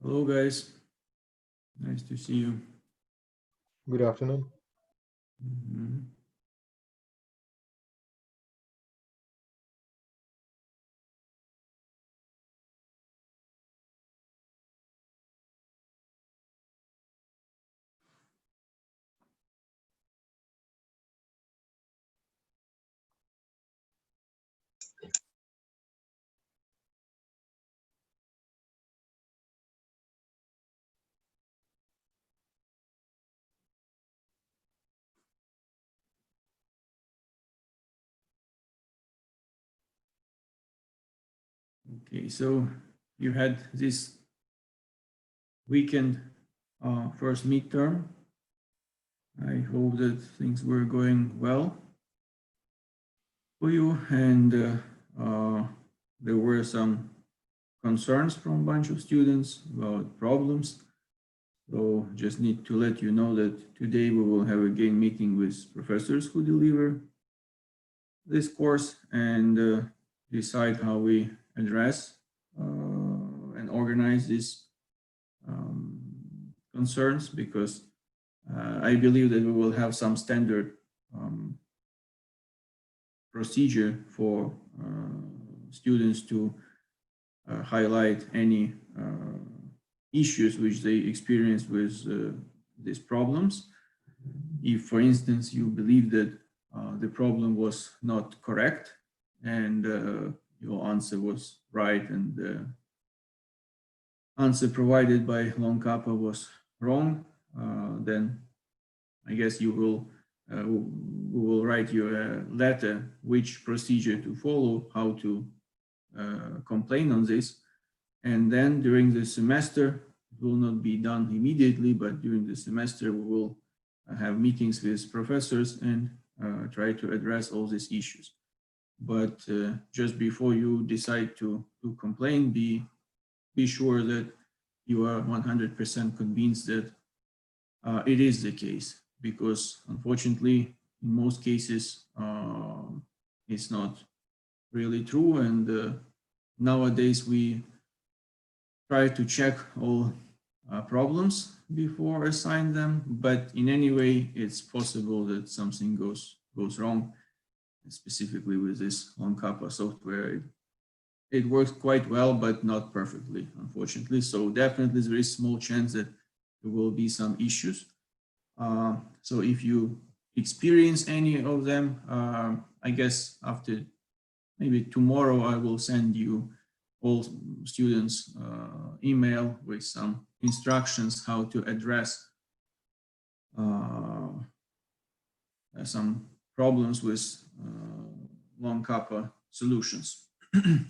Hello, guys. Nice to see you. Good afternoon. Mhm. Okay, so you had this weekend first midterm. I hope that things were going well for you, and there were some concerns from a bunch of students about problems. So just need to let you know that today we will have again meeting with professors who deliver this course and decide how we address and organize these concerns, because I believe that we will have some standard procedure for students to highlight any issues which they experience with these problems. If, for instance, you believe that the problem was not correct and your answer was right and the answer provided by Long Kappa was wrong, then I guess you will we will write you a letter which procedure to follow, how to complain on this, and then during the semester it will not be done immediately, but during the semester we will have meetings with professors and try to address all these issues. But just before you decide to complain, be sure that you are 100% convinced that it is the case, because unfortunately, in most cases, it's not really true. And nowadays, we try to check all problems before assign them, but in any way, it's possible that something goes wrong, specifically with this Long Kappa software. It works quite well, but not perfectly, unfortunately. So definitely there is small chance that there will be some issues. So if you experience any of them, I guess after maybe tomorrow, I will send you all students email with some instructions how to address some problems with Long Kappa solutions,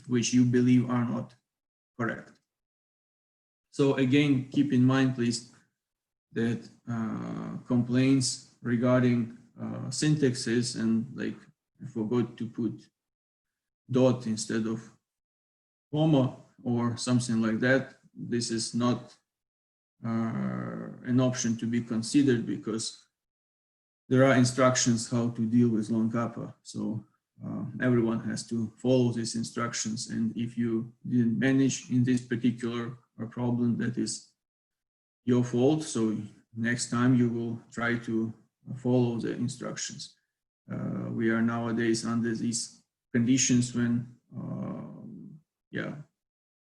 which you believe are not correct. So again, keep in mind, please, that complaints regarding syntaxes and like I forgot to put dot instead of comma or something like that, this is not an option to be considered, because there are instructions how to deal with Long Kappa. So everyone has to follow these instructions. And if you didn't manage in this particular problem, that is your fault. So next time you will try to follow the instructions. We are nowadays under these conditions when,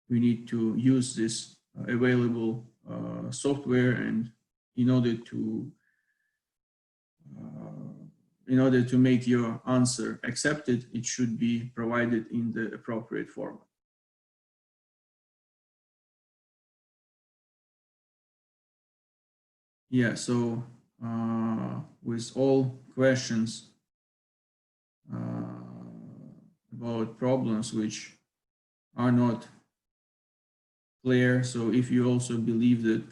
we need to use this available software, and in order to make your answer accepted, it should be provided in the appropriate format. Yeah, so with all questions about problems which are not clear, so if you also believe that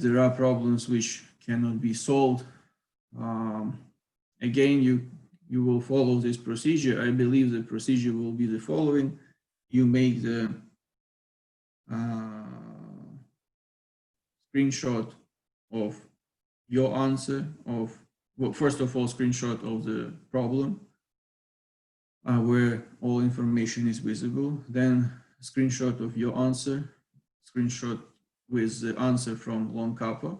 there are problems which cannot be solved, again, you will follow this procedure. I believe the procedure will be the following. You make the screenshot of your answer of, well, first of all, screenshot of the problem where all information is visible, then screenshot of your answer, screenshot with the answer from long kappa,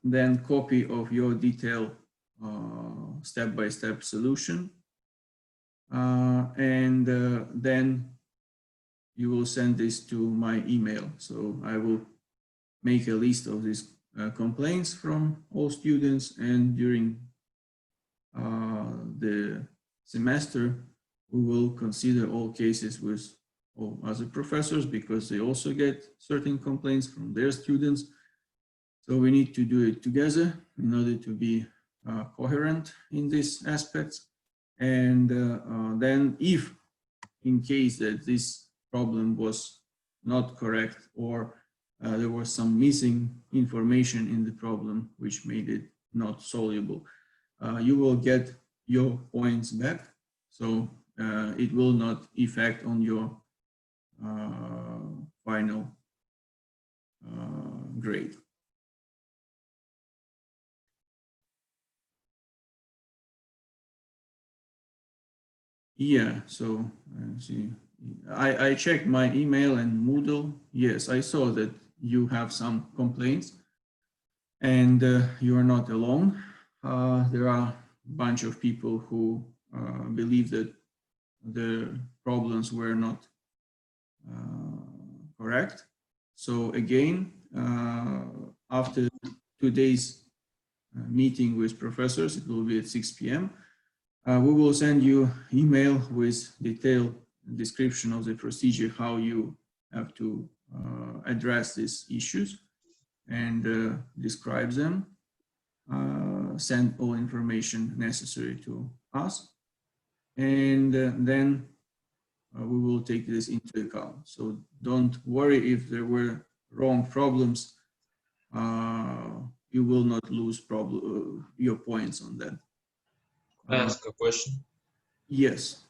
then copy of your detailed step-by-step solution, and then you will send this to my email. So I will make a list of these complaints from all students, and during the semester, we will consider all cases with all other professors because they also get certain complaints from their students. So we need to do it together in order to be coherent in these aspects. And then if in case that this problem was not correct or there was some missing information in the problem which made it not solvable, you will get your points back. So it will not affect on your final grade. Yeah, so see, I checked my email and Moodle. Yes, I saw that you have some complaints, and you are not alone. There are a bunch of people who believe that the problems were not correct. So again, after today's meeting with professors, it will be at 6 p.m. We will send you email with detailed description of the procedure, how you have to address these issues and describe them, send all information necessary to us, and then we will take this into account. So don't worry if there were wrong problems. You will not lose your points on that. Can I ask a question? Yes.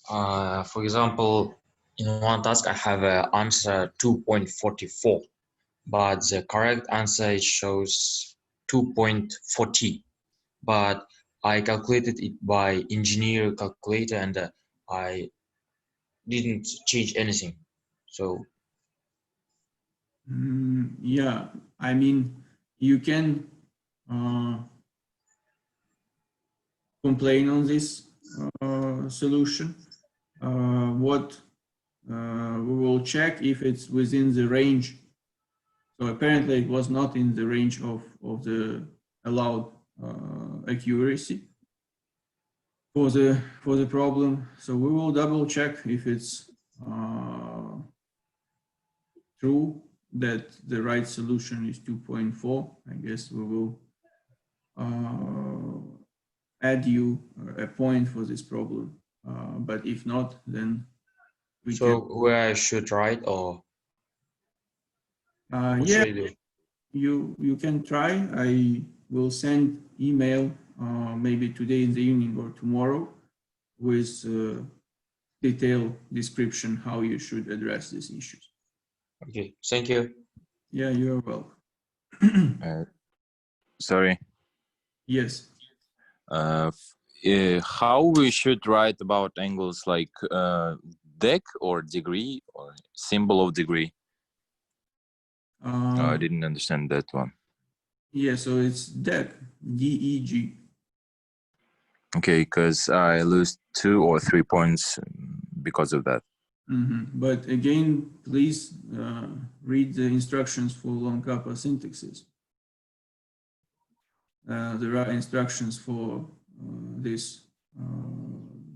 For example, in one task I have an answer 2.44, but the correct answer it shows 2.40. But I calculated it by engineer calculator and I didn't change anything. So Yeah, I mean, you can complain on this solution. What we will check if it's within the range. So apparently it was not in the range of the allowed accuracy for the problem. So we will double check if it's true that the right solution is 2.4. I guess we will add you a point for this problem. But if not, then we so can. where I should write or what Yeah, should I do? you can try. I will send email maybe today in the evening or tomorrow with detailed description how you should address these issues. Okay, thank you. Yeah, you're welcome. Sorry. Yes. How we should write about angles like dec or degree or symbol of degree? I didn't understand that one. Yeah, so it's DEG, D-E-G. Okay, because I lose 2 or 3 points because of that. But again, please read the instructions for long kappa syntaxes. There are instructions for this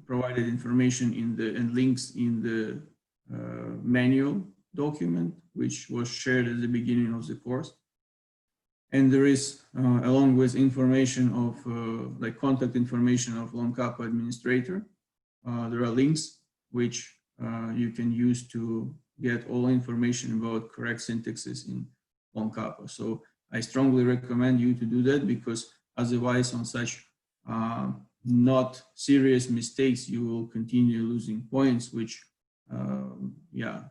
provided information in the and links in the manual document, which was shared at the beginning of the course. And there is, along with information of like contact information of long kappa administrator, there are links which you can use to get all information about correct syntaxes in long kappa. So I strongly recommend you to do that, because otherwise on such not serious mistakes, you will continue losing points, which yeah,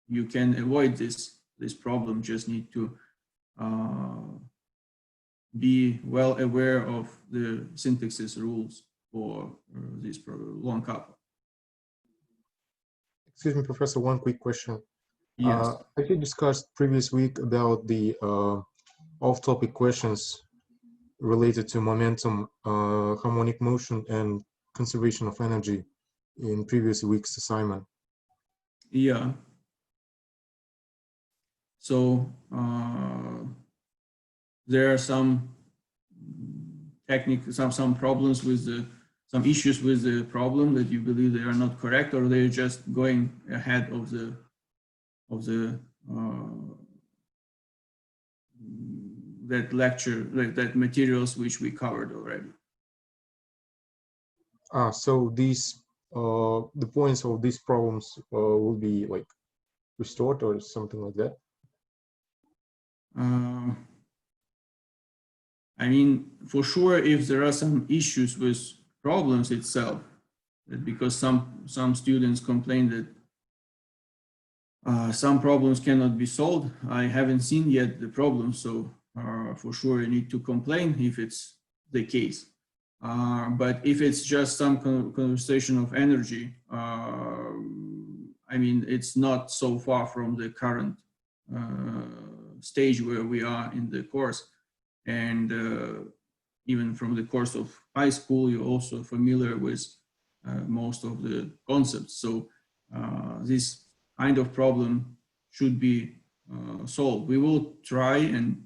you can avoid this problem. Just need to be well aware of the syntaxes rules for this long kappa. Excuse me, Professor, one quick question. Yes. As we discussed previous week about the off-topic questions related to momentum, harmonic motion, and conservation of energy in previous week's assignment. Yeah. So there are some some problems with some issues with the problem that you believe they are not correct, or they're just going ahead of the that lecture, that materials which we covered already. So these the points of these problems will be like restored or something like that. I mean, for sure, if there are some issues with problems itself, that because some students complain that some problems cannot be solved. I haven't seen yet the problem, so for sure you need to complain if it's the case. But if it's just some conversation of energy, I mean, it's not so far from the current stage where we are in the course. And even from the course of high school, you're also familiar with most of the concepts. So this kind of problem should be solved. We will try, and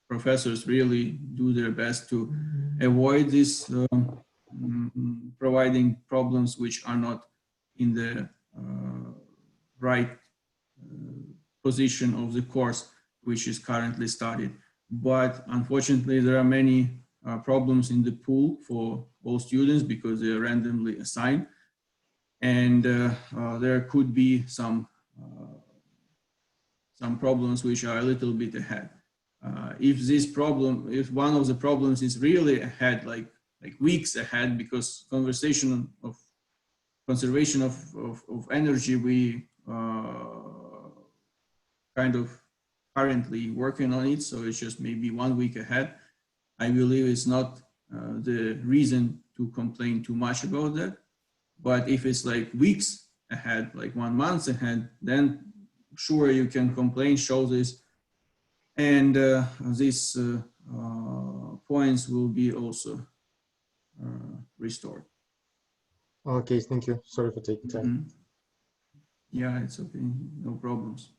professors really do their best to avoid this providing problems which are not in the right position of the course which is currently studied. But unfortunately, there are many problems in the pool for all students because they are randomly assigned. And there could be some problems which are a little bit ahead. If one of the problems is really ahead, like weeks ahead, because conservation of energy, we kind of currently working on it, so it's just maybe 1 week ahead. I believe it's not the reason to complain too much about that. But if it's like weeks ahead, like 1 month ahead, then sure you can complain, show this, and these points will be also restored. Okay, thank you. Sorry for taking time. Mm-hmm. Yeah, it's okay, no problems.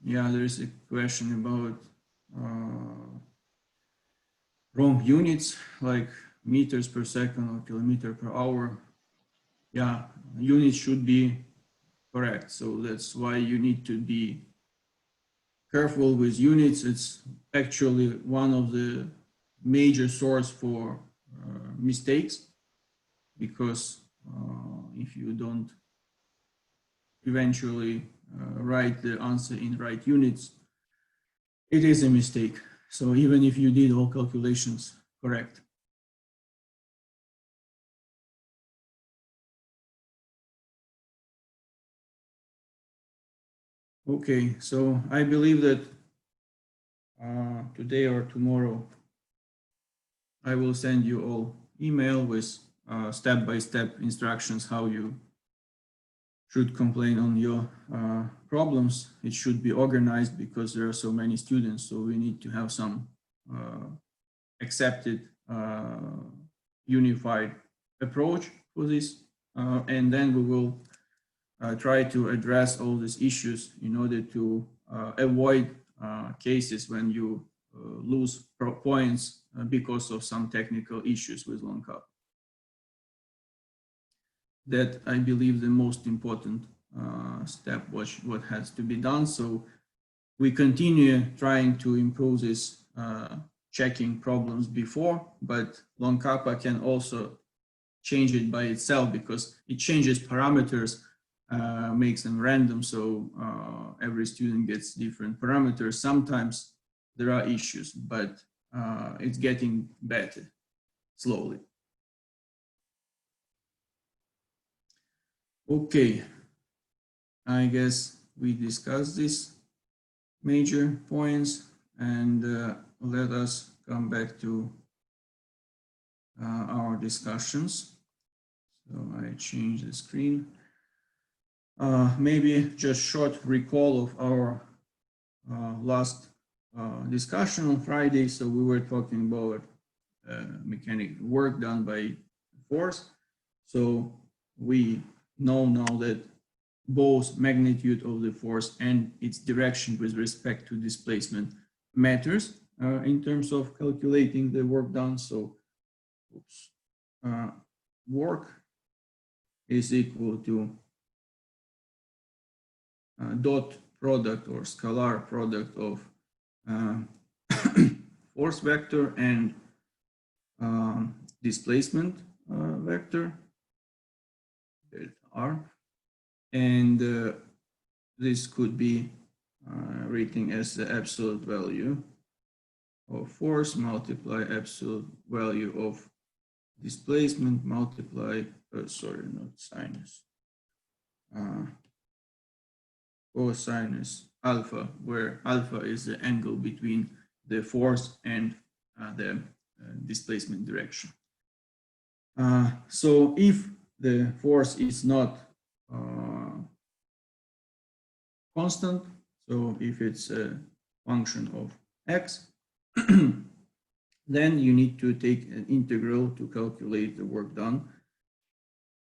Yeah, there is a question about wrong units, like meters per second or kilometer per hour. Yeah, units should be correct. So that's why you need to be careful with units. It's actually one of the major source for mistakes, because if you don't eventually write the answer in right units, it is a mistake. So even if you did all calculations correct. Okay, so I believe that today or tomorrow, I will send you all email with step-by-step instructions how you should complain on your problems. It should be organized because there are so many students, so we need to have some accepted unified approach for this, and then we will try to address all these issues in order to avoid cases when you lose points because of some technical issues with long cup. That I believe the most important step, what has to be done. So we continue trying to improve this checking problems before, but long kappa can also change it by itself because it changes parameters, makes them random. So every student gets different parameters. Sometimes there are issues, but it's getting better slowly. Okay, I guess we discussed these major points, and let us come back to our discussions. So I change the screen. Maybe just short recall of our last discussion on Friday. So we were talking about mechanical work done by force. So we know now that both magnitude of the force and its direction with respect to displacement matters in terms of calculating the work done. So work is equal to dot product or scalar product of force vector and displacement vector, delta r. And this could be written as the absolute value of force multiply absolute value of displacement multiply, sorry, not sinus, cosinus alpha, where alpha is the angle between the force and the displacement direction. So if the force is not constant, so if it's a function of x, then you need to take an integral to calculate the work done.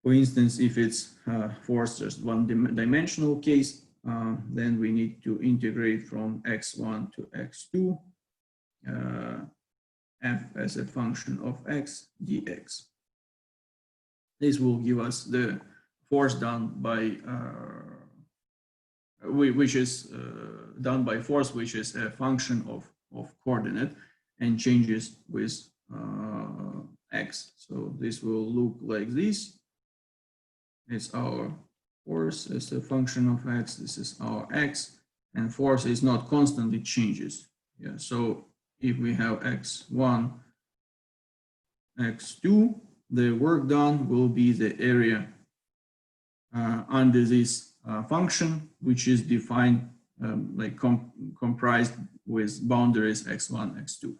For instance, if it's force just one dimensional case, then we need to integrate from x1 to x2, f as a function of x dx. This will give us the force done by which is done by force, which is a function of coordinate and changes with x. So this will look like this. It's our force as a function of x. This is our x, and force is not constant; it changes. Yeah. So if we have x1, x2, the work done will be the area under this function, which is defined like comprised with boundaries x1, x2.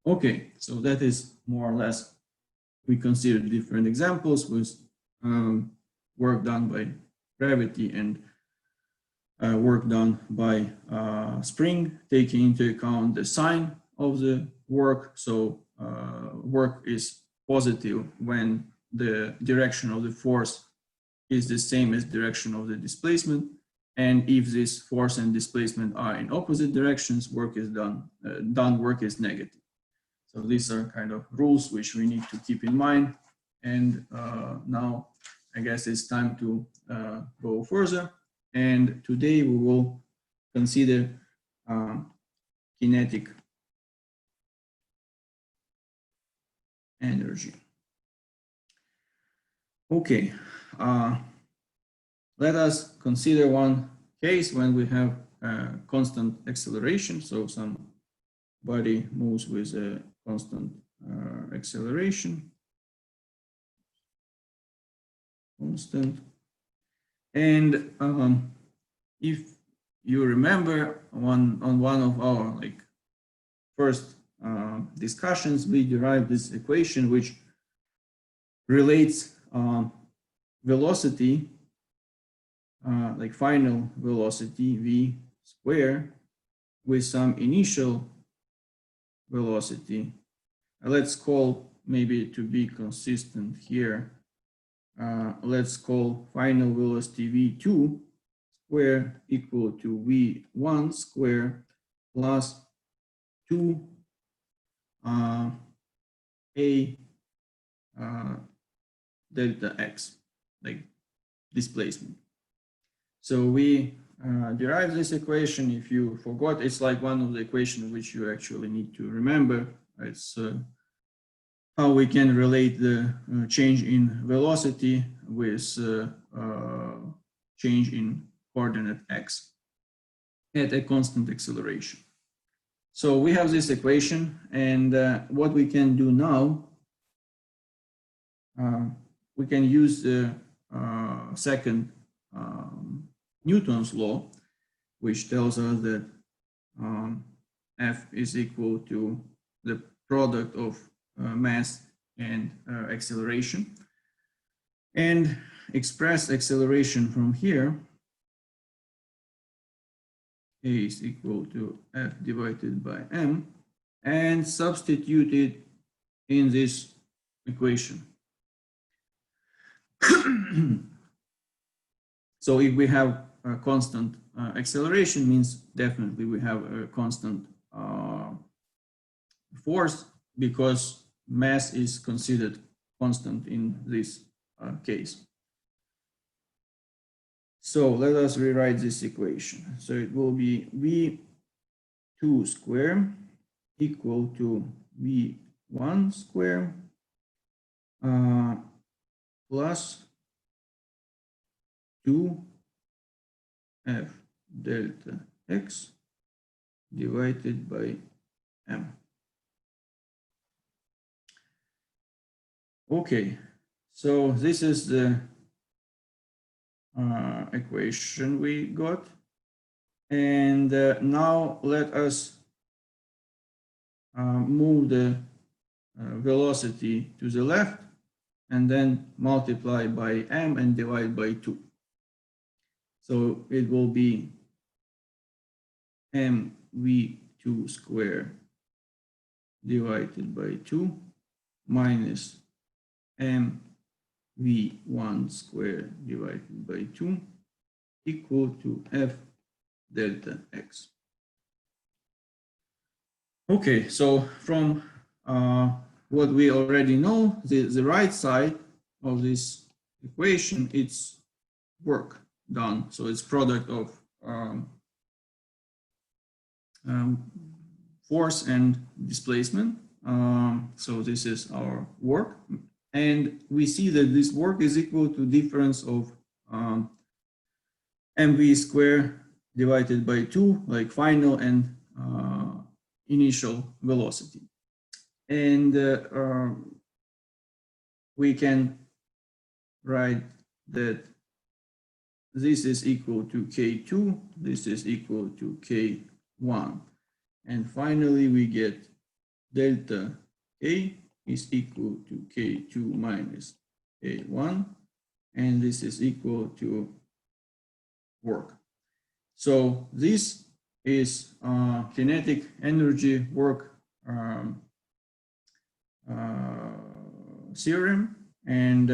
Okay, so that is more or less, we consider different examples with work done by gravity and work done by spring, taking into account the sign of the work. So work is positive when the direction of the force is the same as direction of the displacement. And if this force and displacement are in opposite directions, work is done work is negative. So these are kind of rules which we need to keep in mind. And now I guess it's time to go further. And today we will consider kinetic energy. Okay, let us consider one case when we have constant acceleration. So some body moves with a constant acceleration. Constant. And if you remember, on one of our first discussions, we derived this equation which relates velocity, like final velocity v square, with some initial velocity. Let's call, maybe to be consistent here, let's call final velocity v2 square equal to v1 square plus 2 a delta x, like displacement. So we derive this equation. If you forgot, it's like one of the equations which you actually need to remember. It's how we can relate the change in velocity with change in coordinate x at a constant acceleration. So we have this equation, and what we can do now, we can use the second Newton's law, which tells us that F is equal to the product of mass and acceleration, and express acceleration from here. A is equal to F divided by M, and substitute it in this equation. So if we have a constant acceleration, means definitely we have a constant force, because mass is considered constant in this case. So let us rewrite this equation. So it will be V2 square equal to V1 square plus 2F delta X divided by M. Okay, so this is the equation we got. And now let us move the velocity to the left and then multiply by M and divide by 2. So it will be mv2 square divided by 2 minus mv1 square divided by 2 equal to F delta X. Okay, so from what we already know, the right side of this equation, it's work done. So it's product of force and displacement. So this is our work. And we see that this work is equal to difference of mv square divided by 2, like final and initial velocity. And we can write that this is equal to K2, this is equal to K1. And finally, we get delta K is equal to K2 minus K1, and this is equal to work. So this is kinetic energy work theorem, and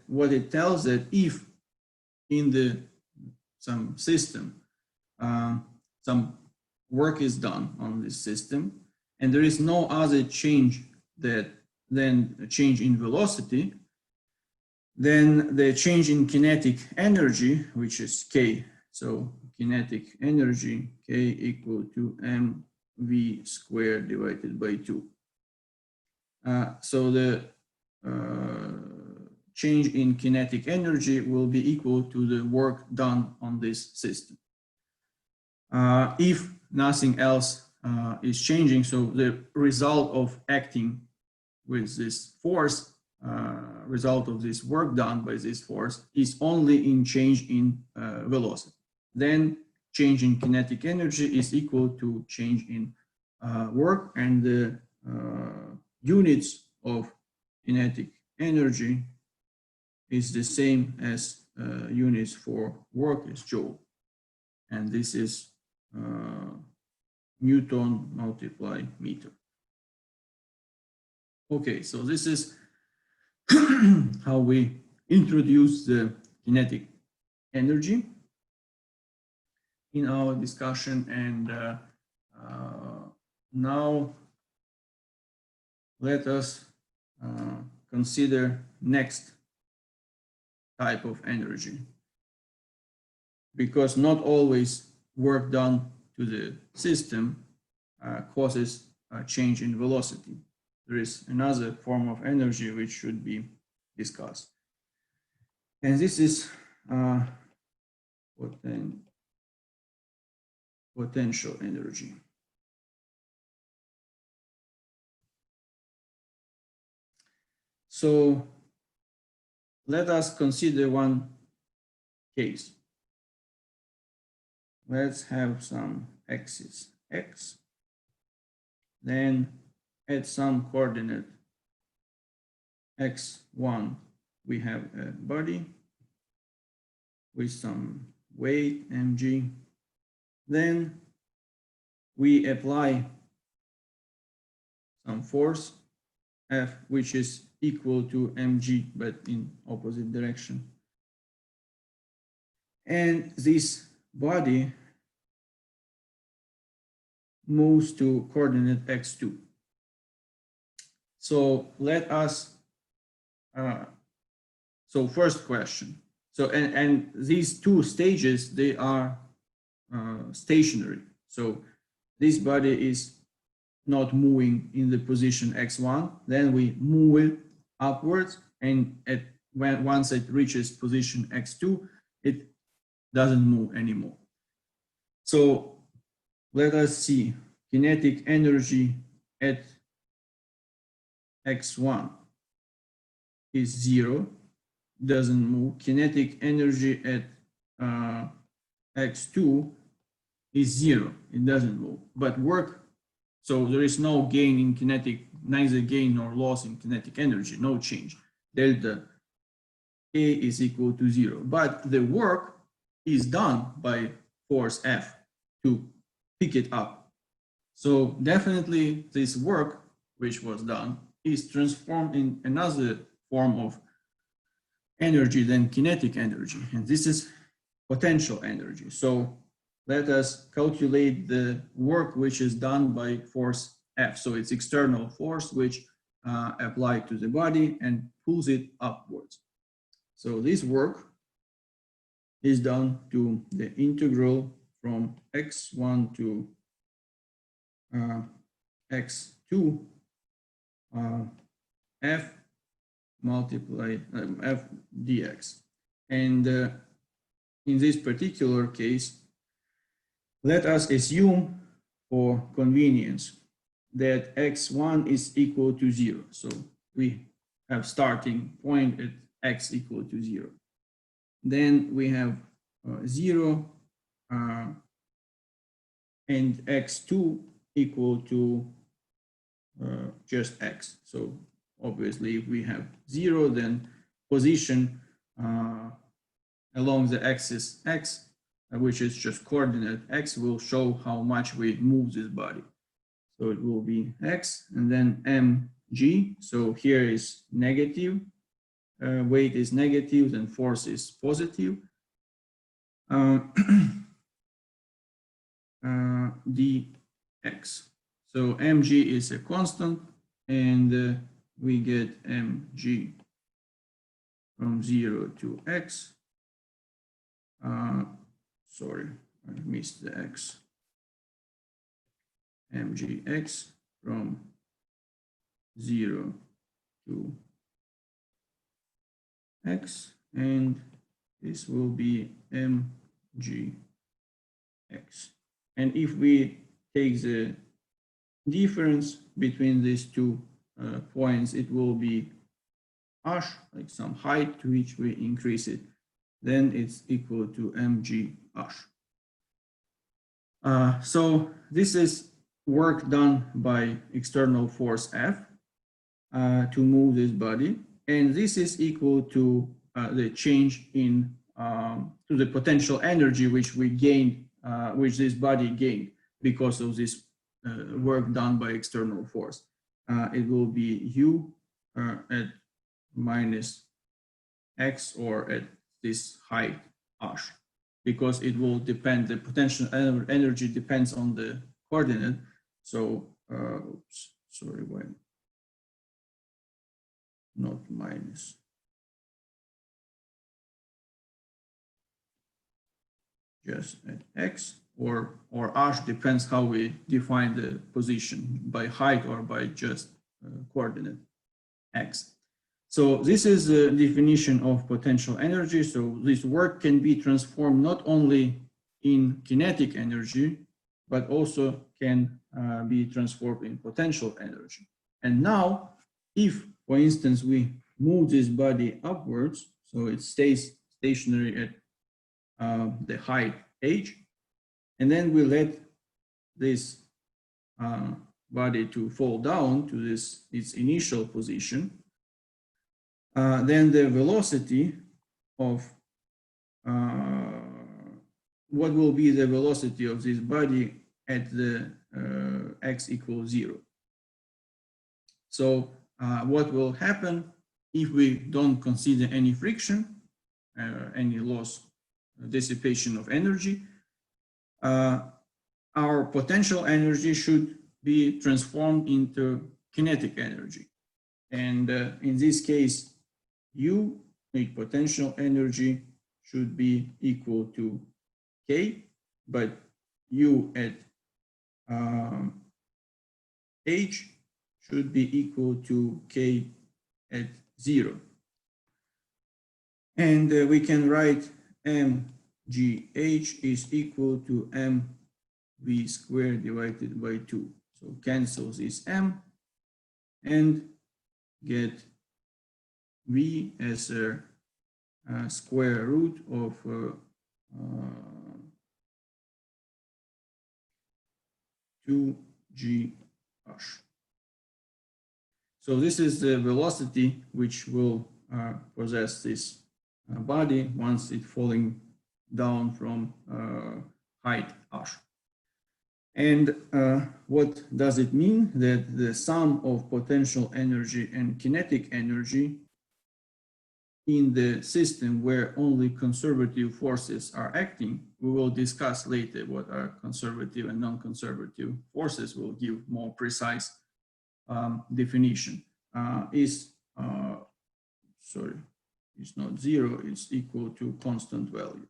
what it tells that if in some system some work is done on this system and there is no other change than a change in velocity, then the change in kinetic energy, which is K, so kinetic energy K equal to mv squared divided by 2. So the change in kinetic energy will be equal to the work done on this system. If nothing else is changing, so the result of acting with this force, result of this work done by this force is only in change in velocity. Then change in kinetic energy is equal to change in work, and the units of kinetic energy is the same as units for work as joule. And this is Newton multiply meter. Okay, so this is how we introduce the kinetic energy in our discussion. And now let us consider next type of energy, because not always work done to the system causes a change in velocity. There is another form of energy which should be discussed, and this is potential energy. So let us consider one case. Let's have some axis X, then at some coordinate x1, we have a body with some weight mg. Then we apply some force F, which is equal to mg, but in opposite direction. And this body moves to coordinate x2. So let us, so first question. So, and these two stages, they are stationary. So this body is not moving in the position x1, then we move it upwards, and once it reaches position x2, it doesn't move anymore. So let us see, kinetic energy at x1 is 0, doesn't move. Kinetic energy at x2 is 0, it doesn't move, but work. So there is no gain in kinetic, neither gain nor loss in kinetic energy, no change. Delta A is equal to 0, but the work is done by force F to pick it up. So definitely this work, which was done, is transformed in another form of energy than kinetic energy, and this is potential energy. So let us calculate the work which is done by force F. So it's external force which applied to the body and pulls it upwards. So this work is done to the integral from x1 to x2 f multiply f dx. And in this particular case, let us assume for convenience that x1 is equal to 0. So we have starting point at x equal to 0. Then we have 0 and x2 equal to just x. So obviously if we have 0, then position along the axis x, which is just coordinate x, will show how much we move this body. So it will be x and then mg. So here is negative, weight is negative, then force is positive. Dx. So mg is a constant, and we get mg from 0 to x. Sorry, I missed the x. mgx from 0 to x, and this will be mgx. And if we take the difference between these two points, it will be h, like some height to which we increase it, then it's equal to mgh. So this is work done by external force F to move this body, and this is equal to the change in to the potential energy which we gained, which this body gained because of this work done by external force. It will be U at minus x, or at this height h, because it will depend, the potential energy depends on the coordinate. So oops, sorry, why not minus? Just at x, or h, depends how we define the position, by height or by just coordinate x. So this is the definition of potential energy. So this work can be transformed not only in kinetic energy, but also can be transformed in potential energy. And now, if, for instance, we move this body upwards, so it stays stationary at the height h, and then we let this body to fall down to its initial position, then the velocity of what will be the velocity of this body at the x equals 0. So what will happen if we don't consider any friction, any loss, dissipation of energy? Our potential energy should be transformed into kinetic energy. And in this case, U, potential energy, should be equal to K, but U at H should be equal to K at 0. And we can write mgh is equal to mv squared divided by 2. So cancel this m and get v as a square root of 2gh. So this is the velocity which will possess this body once it's falling down from height h. And what does it mean? That the sum of potential energy and kinetic energy in the system where only conservative forces are acting, we will discuss later what are conservative and non-conservative forces, will give more precise definition, is not 0, it's equal to constant value.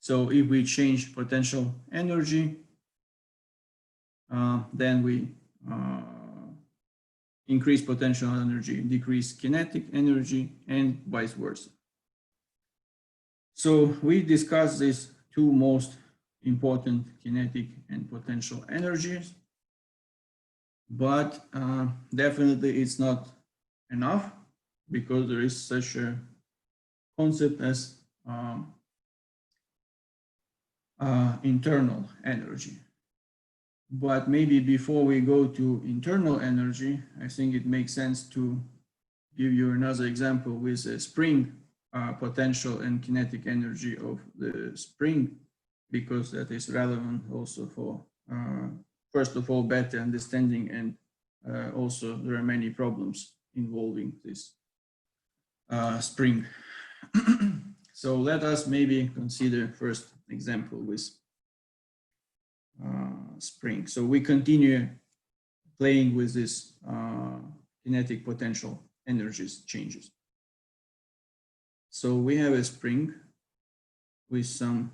So if we change potential energy, then we increase potential energy, decrease kinetic energy, and vice versa. So we discussed these two most important kinetic and potential energies, but definitely it's not enough, because there is such a concept as internal energy. But maybe before we go to internal energy, I think it makes sense to give you another example with a spring potential and kinetic energy of the spring, because that is relevant also for, first of all, better understanding, and also there are many problems involving this spring. So let us maybe consider first example with spring. So we continue playing with this kinetic potential energies changes. So we have a spring with some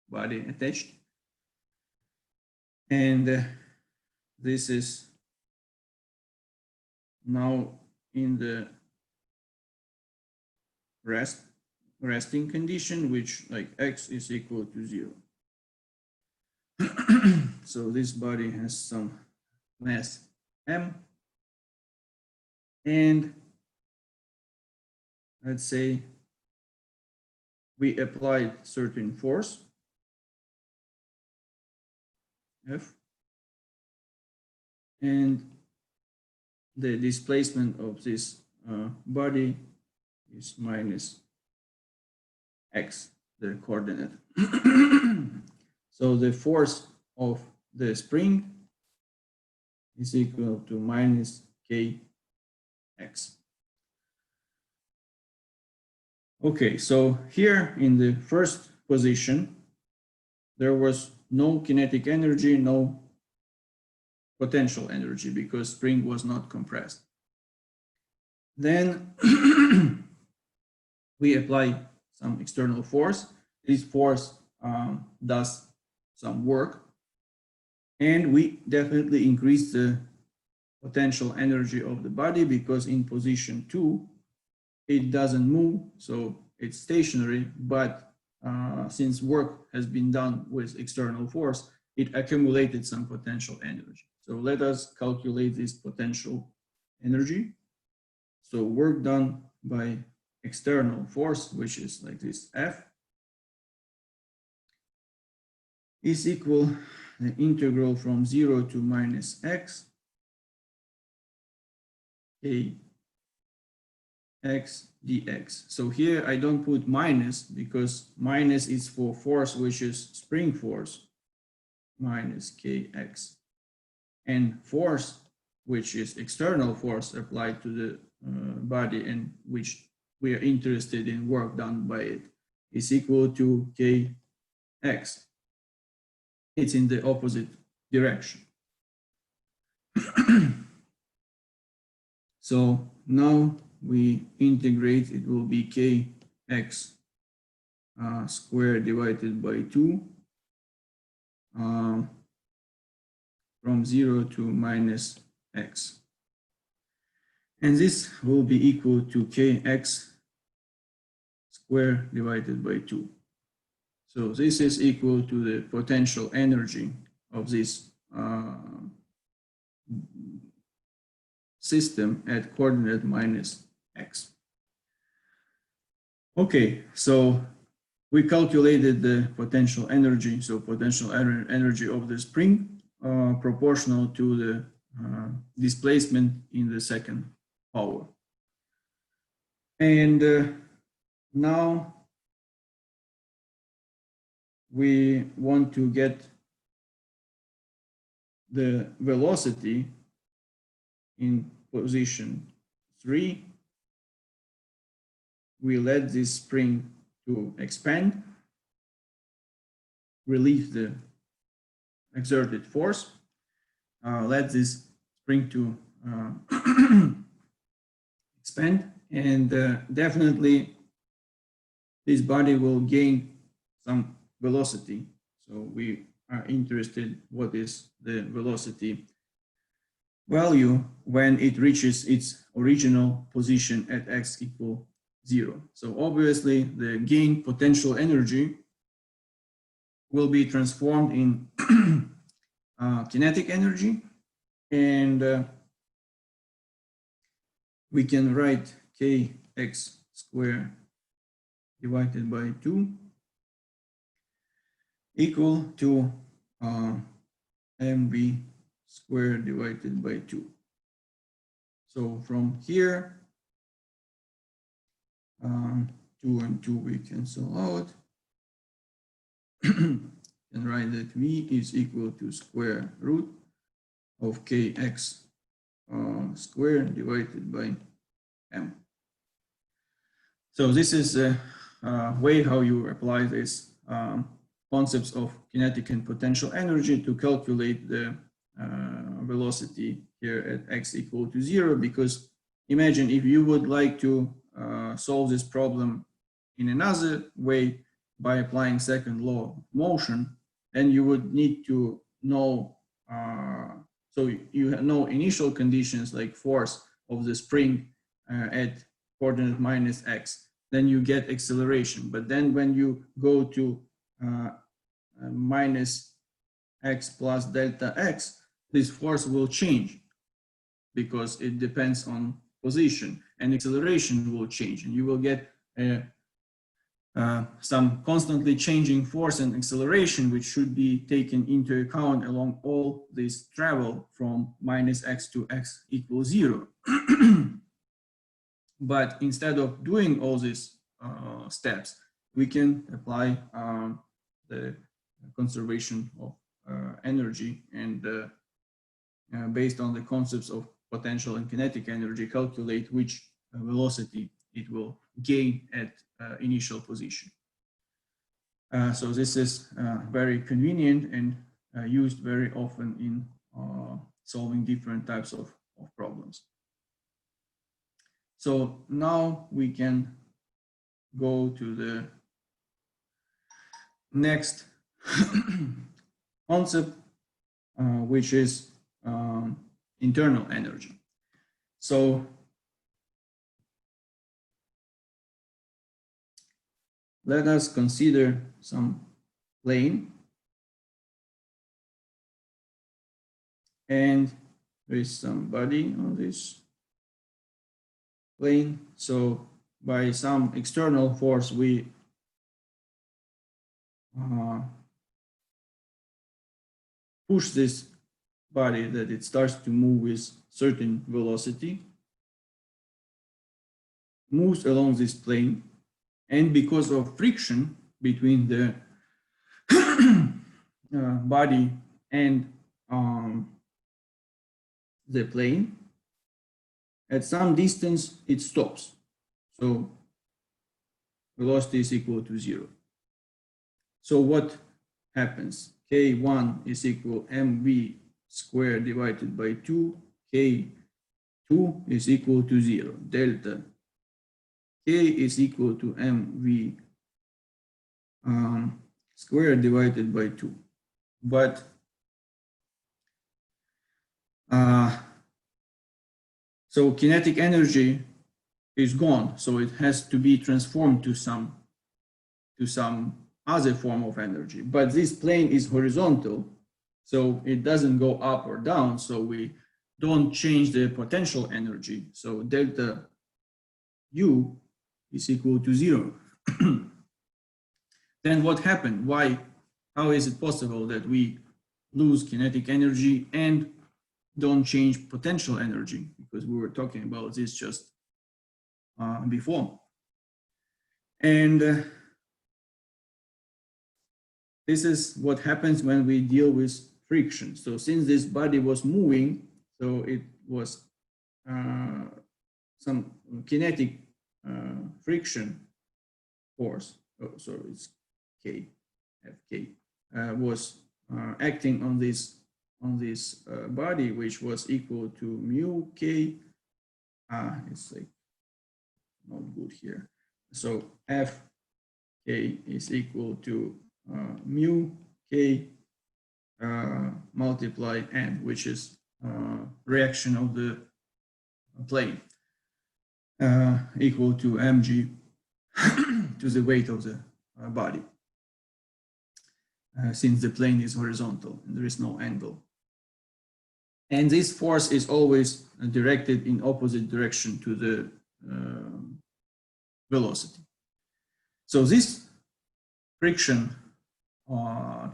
body attached, and this is now in the resting condition, which like x is equal to 0. So this body has some mass m, and let's say we applied certain force F, and the displacement of this body is minus x, the coordinate. So the force of the spring is equal to minus kx. Okay, so here in the first position, there was no kinetic energy, no potential energy, because spring was not compressed. Then we apply some external force. This force does some work, and we definitely increase the potential energy of the body, because in position 2 it doesn't move, so it's stationary, but since work has been done with external force, it accumulated some potential energy. So let us calculate this potential energy. So work done by external force, which is like this F, is equal the integral from 0 to minus x, k x dx. So here I don't put minus because minus is for force, which is spring force, minus kx. And force, which is external force applied to the body and which we are interested in work done by it, is equal to kx. It's in the opposite direction. So now we integrate, it will be kx squared divided by 2 from 0 to minus x. And this will be equal to kx squared divided by 2. So this is equal to the potential energy of this system at coordinate minus x. Okay, so we calculated the potential energy. So potential energy of the spring proportional to the displacement in the second power. And now we want to get the velocity in position 3. We let this spring to expand, relieve the exerted force, let this spring to expand, and definitely this body will gain some velocity. So we are interested what is the velocity value when it reaches its original position at x equal 0. So obviously the gain potential energy will be transformed in kinetic energy, and we can write kx squared divided by 2 equal to mv squared divided by 2. So from here, 2 and 2 we cancel out, and write that v is equal to square root of kx squared divided by m. So this is a way how you apply these concepts of kinetic and potential energy to calculate the velocity here at x equal to 0, because imagine if you would like to solve this problem in another way by applying second law of motion, then you would need to know, so you know initial conditions like force of the spring at coordinate minus x, then you get acceleration. But then when you go to minus x plus delta x, this force will change because it depends on position, and acceleration will change, and you will get some constantly changing force and acceleration, which should be taken into account along all this travel from minus x to x equals 0. But instead of doing all these steps, we can apply the conservation of energy, and based on the concepts of potential and kinetic energy, calculate which velocity it will gain at initial position. So this is very convenient and used very often in solving different types of problems. So now we can go to the next concept, which is internal energy. So let us consider some plane, and there is some body on this plane. So by some external force, we push this body, that it starts to move with certain velocity, moves along this plane, and because of friction between the body and the plane, at some distance it stops. So velocity is equal to 0. So what happens? K1 is equal mv squared divided by 2. K2 is equal to 0. Delta K is equal to mv squared divided by 2. But so kinetic energy is gone, so it has to be transformed to some other form of energy. But this plane is horizontal, so it doesn't go up or down, so we don't change the potential energy. So delta U is equal to 0. Then what happened? Why? How is it possible that we lose kinetic energy and don't change potential energy? Because we were talking about this just before. And this is what happens when we deal with friction. So since this body was moving, so it was some kinetic friction force. Oh, so it's K, Fk, was acting on this body, which was equal to mu K. It's like not good here. So F K is equal to mu K multiply N, which is reaction of the plane, equal to mg to the weight of the body, since the plane is horizontal and there is no angle. And this force is always directed in opposite direction to the velocity. So this friction,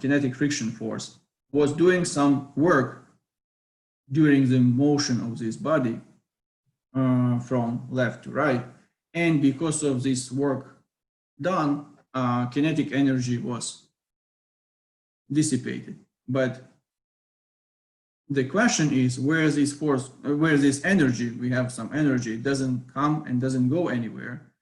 kinetic friction force, was doing some work during the motion of this body from left to right. And because of this work done, kinetic energy was dissipated. But the question is, where is this force, where is this energy? We have some energy, it doesn't come and doesn't go anywhere.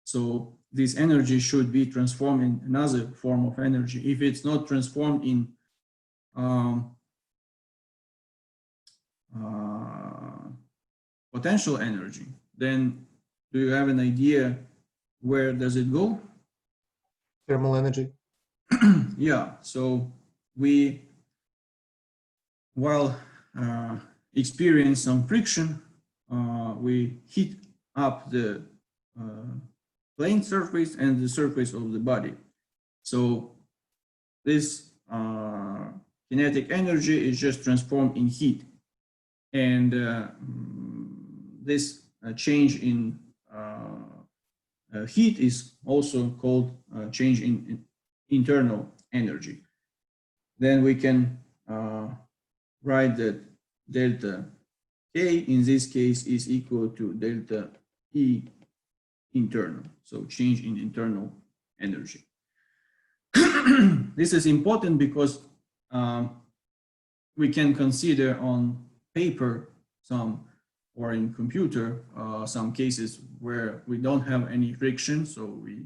So this energy should be transformed in another form of energy. If it's not transformed in potential energy, then do you have an idea where does it go? Thermal energy. Yeah, so we, while experience some friction, we heat up the plane surface and the surface of the body. So this kinetic energy is just transformed in heat. And this change in heat is also called change in internal energy. Then we can write that delta K in this case is equal to delta E internal, so change in internal energy. This is important because we can consider on paper some, or in computer, some cases where we don't have any friction, so we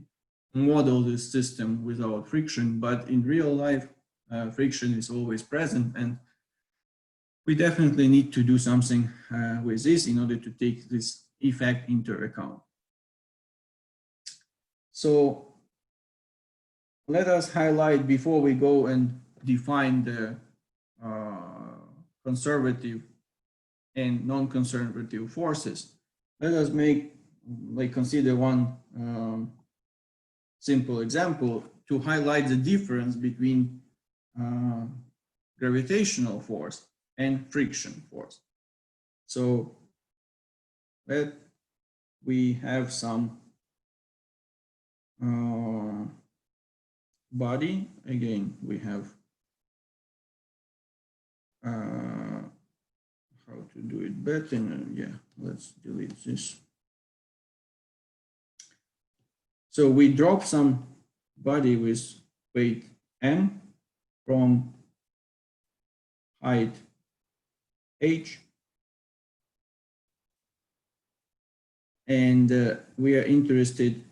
model this system without friction, but in real life, friction is always present, and we definitely need to do something with this in order to take this effect into account. So let us highlight, before we go and define the conservative and non-conservative forces, let us consider one simple example to highlight the difference between gravitational force and friction force. So we have some body. Again, we have how to do it better. Yeah, let's delete this. So we drop some body with weight m from height h, and we are interested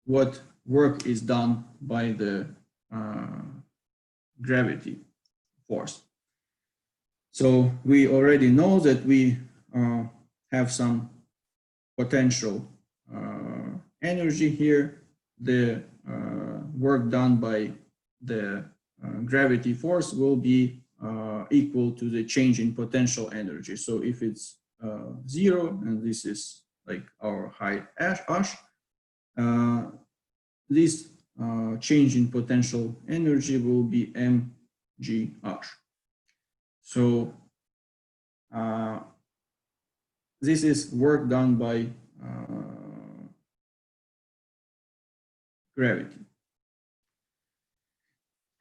what work is done by the gravity force. So we already know that we have some potential energy here. The work done by the gravity force will be equal to the change in potential energy. So if it's 0, and this is like our height h, this change in potential energy will be mgh. So this is work done by gravity,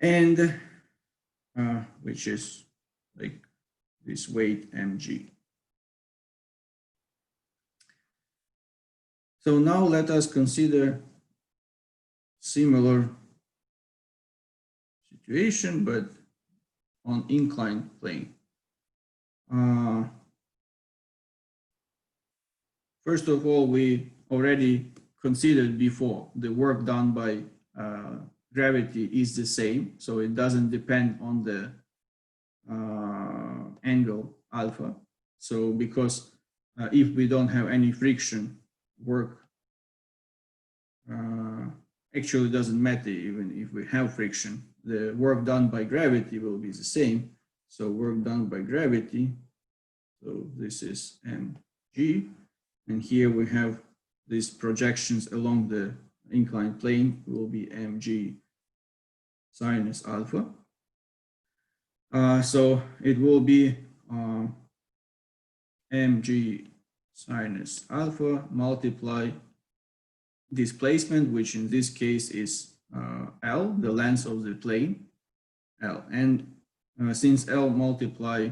and which is like this weight mg. So now let us consider similar situation, but on inclined plane. First of all, we already considered before the work done by gravity is the same, so it doesn't depend on the angle alpha. So because if we don't have any friction, work actually doesn't matter. Even if we have friction, the work done by gravity will be the same. So work done by gravity, so this is mg, and here we have these projections along the inclined plane will be mg sinus alpha. So it will be mg sinus alpha multiply displacement, which in this case is L, the length of the plane, L. And since L multiply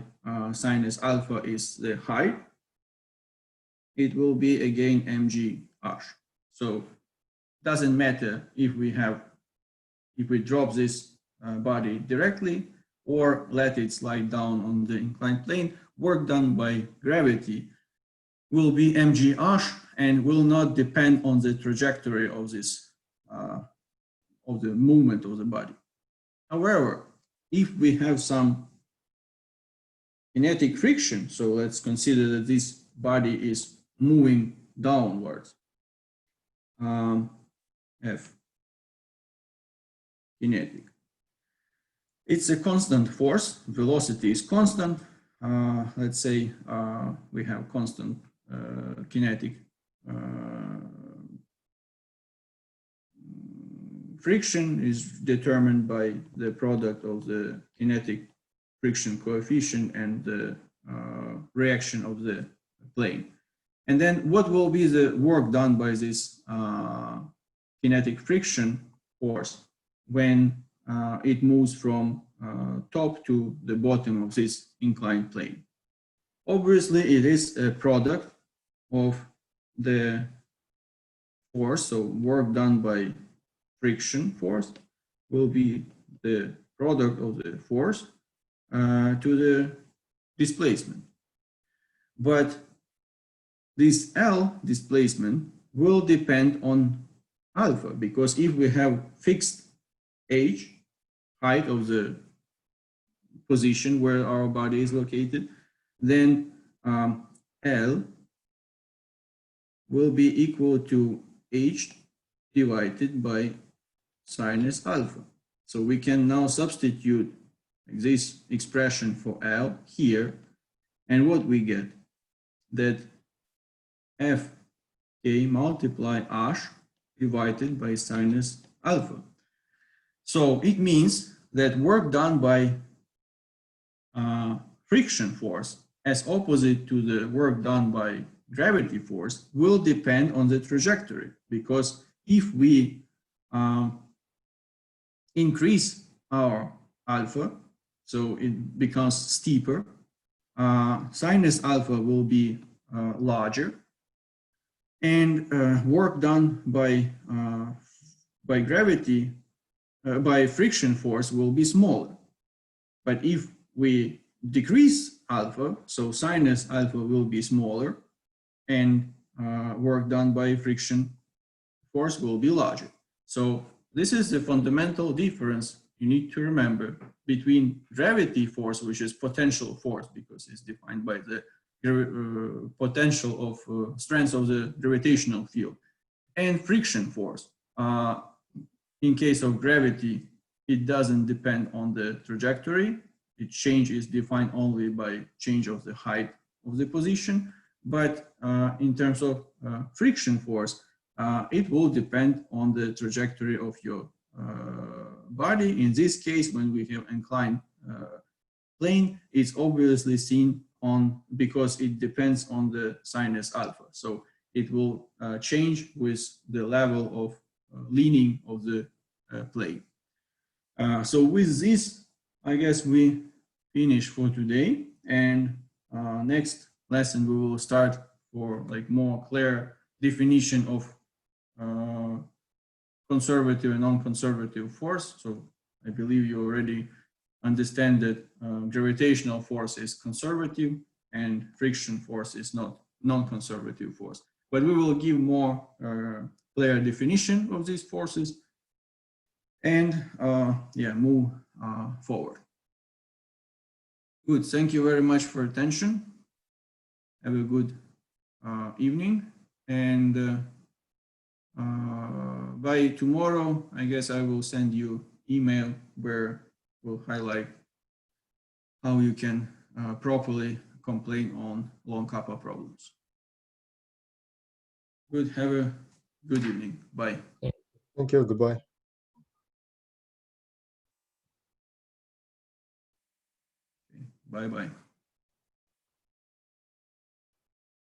sinus alpha is the height, it will be again mgh. So doesn't matter if we drop this body directly or let it slide down on the inclined plane. Work done by gravity will be mgh and will not depend on the trajectory of this of the movement of the body. However, if we have some kinetic friction, so let's consider that this body is moving downwards, F kinetic. It's a constant force, velocity is constant. Let's say we have constant kinetic friction is determined by the product of the kinetic friction coefficient and the reaction of the plane. And then what will be the work done by this kinetic friction force when it moves from top to the bottom of this inclined plane? Obviously, it is a product of the force, so work done by friction force will be the product of the force to the displacement. But this L displacement will depend on alpha, because if we have fixed h, height of the position where our body is located, then L will be equal to h divided by sinus alpha. So we can now substitute this expression for L here, and what we get, that Fk multiply h divided by sinus alpha. So it means that work done by friction force as opposite to the work done by gravity force will depend on the trajectory, because if we increase our alpha, so it becomes steeper. Sinus alpha will be larger, and work done by gravity, by friction force will be smaller. But if we decrease alpha, so sinus alpha will be smaller, and work done by friction force will be larger. So this is the fundamental difference you need to remember between gravity force, which is potential force because it's defined by the potential of strength of the gravitational field, and friction force. In case of gravity, it doesn't depend on the trajectory. Its change is defined only by change of the height of the position. But in terms of friction force, it will depend on the trajectory of your body. In this case, when we have inclined plane, it's obviously seen on, because it depends on the sinus alpha. So it will change with the level of leaning of the plane. So with this, I guess we finish for today. And next lesson, we will start for like more clear definition of conservative and non-conservative force. So I believe you already understand that gravitational force is conservative and friction force is not non-conservative force. But we will give more clear definition of these forces and yeah, move forward. Good, thank you very much for attention. Have a good evening, and by tomorrow, I guess I will send you email where we'll highlight how you can properly complain on long kappa problems. Good, have a good evening. Bye. Thank you. Goodbye. Bye-bye.